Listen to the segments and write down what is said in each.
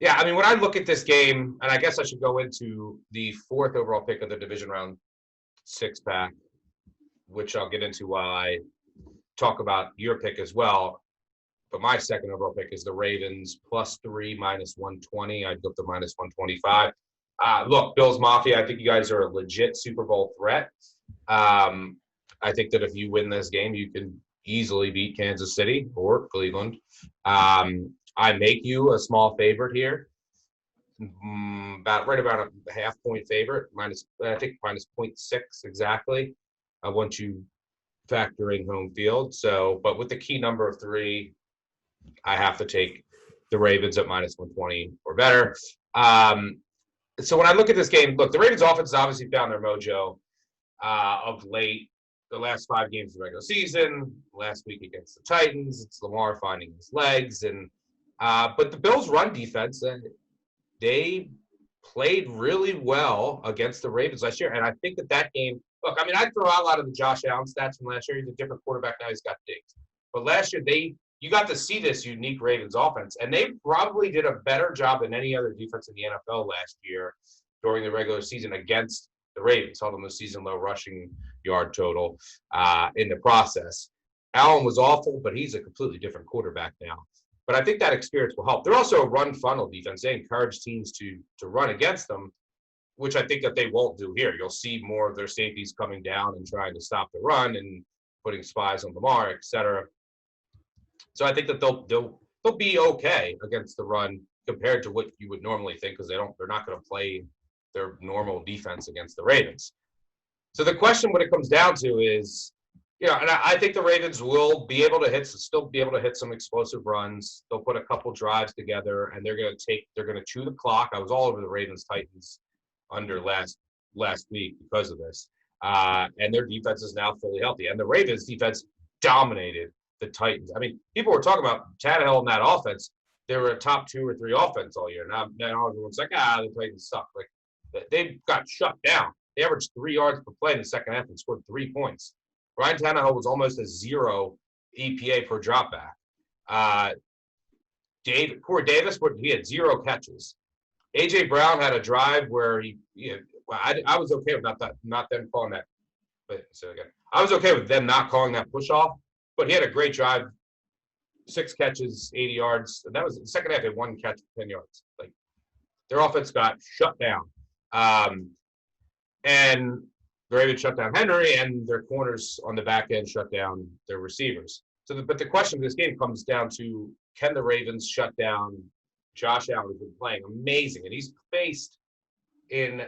Yeah, I mean, when I look at this game, and I guess I should go into the fourth overall pick of the division round six pack, which I'll get into while I talk about your pick as well. But my second overall pick is the Ravens +3 -120. I'd go up to -125. Look, Bills Mafia, I think you guys are a legit Super Bowl threat. I think that if you win this game, you can easily beat Kansas City or Cleveland. I make you a small favorite here, about a half-point favorite, I think minus -0.6 exactly. I want you factoring home field. So, but with the key number of 3, I have to take the Ravens at -120 or better. So when I look at this game, look, the Ravens offense has obviously found their mojo of late. The last 5 games of the regular season, last week against the Titans, it's Lamar finding his legs. But the Bills' run defense, they played really well against the Ravens last year. And I think that game, look, I mean, I'd throw out a lot of the Josh Allen stats from last year. He's a different quarterback now. He's got digs. But last year, you got to see this unique Ravens offense, and they probably did a better job than any other defense in the NFL last year during the regular season against the Ravens, held them a season low rushing yard total in the process. Allen was awful, but he's a completely different quarterback now. But I think that experience will help. They're also a run funnel defense. They encourage teams to run against them, which I think that they won't do here. You'll see more of their safeties coming down and trying to stop the run and putting spies on Lamar, et cetera. So I think that they'll be okay against the run compared to what you would normally think, because they're not going to play their normal defense against the Ravens. So the question when it comes down to is, and I think the Ravens will still be able to hit some explosive runs. They'll put a couple drives together, and they're going to chew the clock. I was all over the Ravens Titans under last week because of this, and their defense is now fully healthy. And the Ravens defense dominated the Titans. I mean, people were talking about Tannehill in that offense. They were a top 2 or 3 offense all year. Now everyone's like, the Titans suck. Like, they got shut down. They averaged 3 yards per play in the second half and scored 3 points. Ryan Tannehill was almost a 0 EPA per dropback. Corey Davis, he had 0 catches. A.J. Brown had a drive where I was okay with not them calling that. But so again, I was okay with them not calling that push off. But he had a great drive, 6 catches, 80 yards. And that was the second half. They had 1 catch, 10 yards. Like, their offense got shut down. And the Ravens shut down Henry, and their corners on the back end shut down their receivers. But the question of this game comes down to, can the Ravens shut down Josh Allen, who's been playing amazing? And he's faced in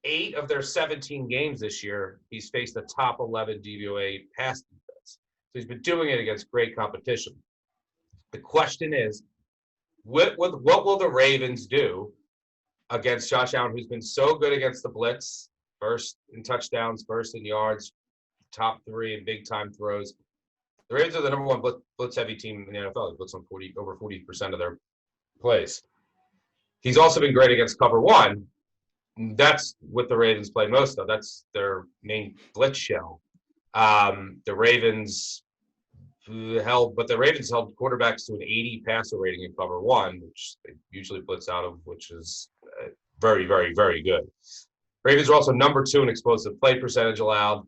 8 of their 17 games this year, he's faced a top 11 DVOA pass defense. So he's been doing it against great competition. The question is, what will the Ravens do against Josh Allen, who's been so good against the blitz, first in touchdowns, first in yards, top 3 in big-time throws? The Ravens are the number 1 blitz-heavy team in the NFL. They blitz on over 40% of their plays. He's also been great against cover 1. That's what the Ravens play most of. That's their main blitz shell. The Ravens held quarterbacks to an 80 passer rating in cover 1, which they usually blitz out of, which is very, very, very good. Ravens are also number 2 in explosive play percentage allowed,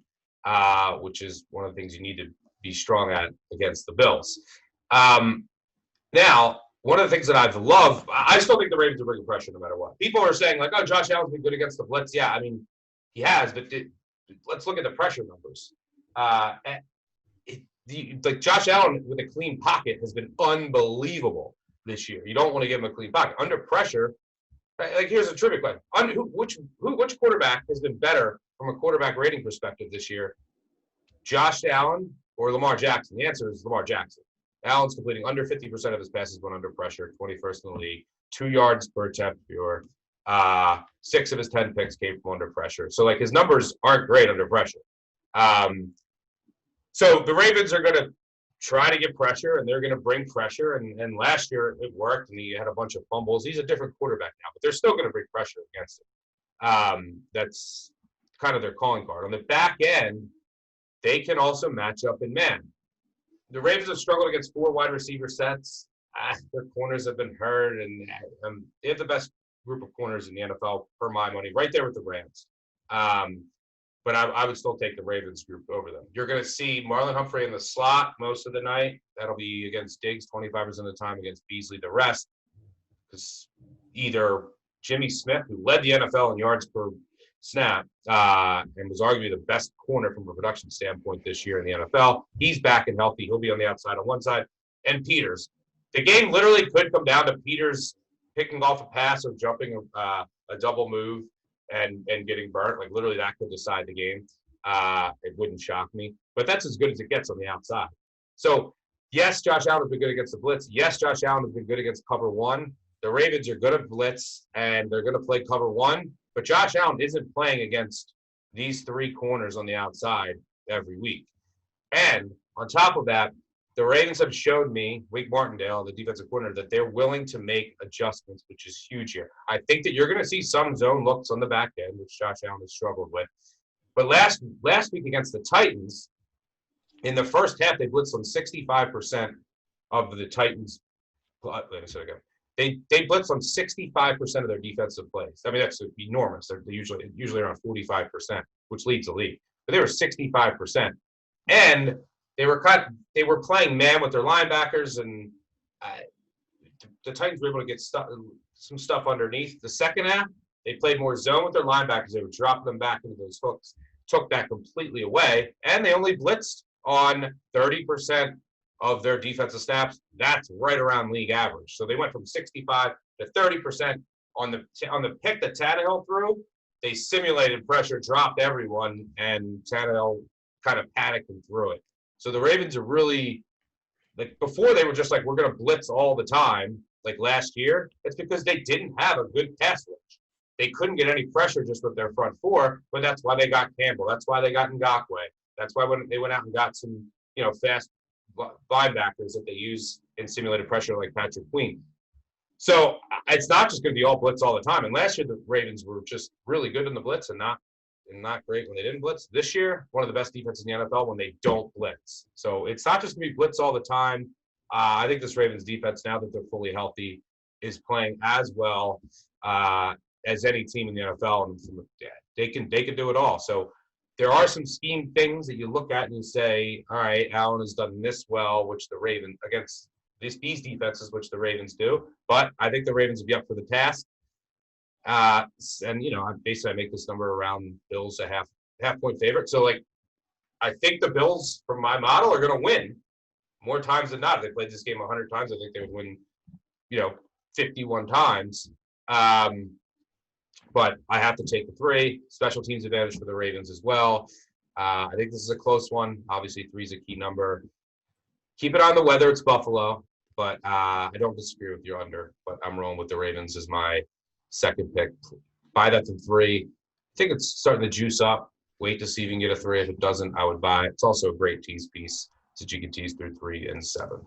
which is one of the things you need to be strong at against the Bills. Now, one of the things that I've loved, I still think the Ravens are bringing pressure no matter what. People are saying, like, oh, Josh Allen's been good against the blitz. Yeah, I mean, he has, but let's look at the pressure numbers. Josh Allen with a clean pocket has been unbelievable this year. You don't want to give him a clean pocket. Under pressure, like, here's a trivia question. Which quarterback has been better from a quarterback rating perspective this year? Josh Allen or Lamar Jackson? The answer is Lamar Jackson. Allen's completing under 50% of his passes when under pressure, 21st in the league, 2 yards per attempt fewer. 6 of his 10 picks came from under pressure. So, like, his numbers aren't great under pressure. So the Ravens are going to try to get pressure, and they're going to bring pressure. And last year it worked, and he had a bunch of fumbles. He's a different quarterback now, but they're still going to bring pressure against him. That's kind of their calling card. On the back end, they can also match up in man. The Ravens have struggled against 4 wide receiver sets. their corners have been hurt, and they have the best group of corners in the NFL for my money, right there with the Rams. But I would still take the Ravens group over them. You're going to see Marlon Humphrey in the slot most of the night. That'll be against Diggs 25% of the time, against Beasley the rest. Because either Jimmy Smith, who led the NFL in yards per snap and was arguably the best corner from a production standpoint this year in the NFL, he's back and healthy. He'll be on the outside on one side. And Peters. The game literally could come down to Peters picking off a pass or jumping a double move and getting burnt. Like, literally, that could decide the game. It wouldn't shock me. But that's as good as it gets on the outside. So, yes, Josh Allen has been good against the blitz. Yes, Josh Allen has been good against cover one. The Ravens are good at blitz, and they're going to play cover one. But Josh Allen isn't playing against these three corners on the outside every week. And on top of that, the Ravens have showed me, Wake Martindale, the defensive coordinator, that they're willing to make adjustments, which is huge here. I think that you're going to see some zone looks on the back end, which Josh Allen has struggled with. But last week against the Titans, in the first half, they blitzed on 65% of the Titans. Let me say it again. They blitz on 65% of their defensive plays. I mean, that's enormous. They're usually around 45%, which leads the league. But they were 65%. And they were playing man with their linebackers, and the Titans were able to get some stuff underneath. The second half, they played more zone with their linebackers. They were dropping them back into those hooks, took that completely away, and they only blitzed on 30% of their defensive snaps. That's right around league average. So they went from 65 to 30% on the pick that Tannehill threw. They simulated pressure, dropped everyone, and Tannehill kind of panicked and threw it. So the Ravens are really, like, before they were just like, we're going to blitz all the time, like last year. It's because they didn't have a good pass rush. They couldn't get any pressure just with their front four, but that's why they got Campbell. That's why they got Ngakoue. That's why when they went out and got some, fast linebackers that they use in simulated pressure like Patrick Queen. So it's not just going to be all blitz all the time. And last year the Ravens were just really good in the blitz and not great when they didn't blitz. This year, one of the best defenses in the NFL when they don't blitz. So it's not just going to be blitz all the time. I think this Ravens defense, now that they're fully healthy, is playing as well as any team in the NFL. And they can do it all. So there are some scheme things that you look at and you say, all right, Allen has done this well, which the Ravens against these defenses, which the Ravens do. But I think the Ravens will be up for the task. And I make this number around Bills a half point favorite. So, like, I think the Bills, from my model, are going to win more times than not. If they played this game 100 times, I think they would win, 51 times. But I have to take the 3. Special teams advantage for the Ravens as well. I think this is a close one. Obviously, 3 is a key number. Keep it on the weather. It's Buffalo. But I don't disagree with your under. But I'm rolling with the Ravens as my second pick. Buy that to 3. I think it's starting to juice up. Wait to see if you can get a 3. If it doesn't, I would buy it. It's also a great tease piece that you can tease through 3 and 7.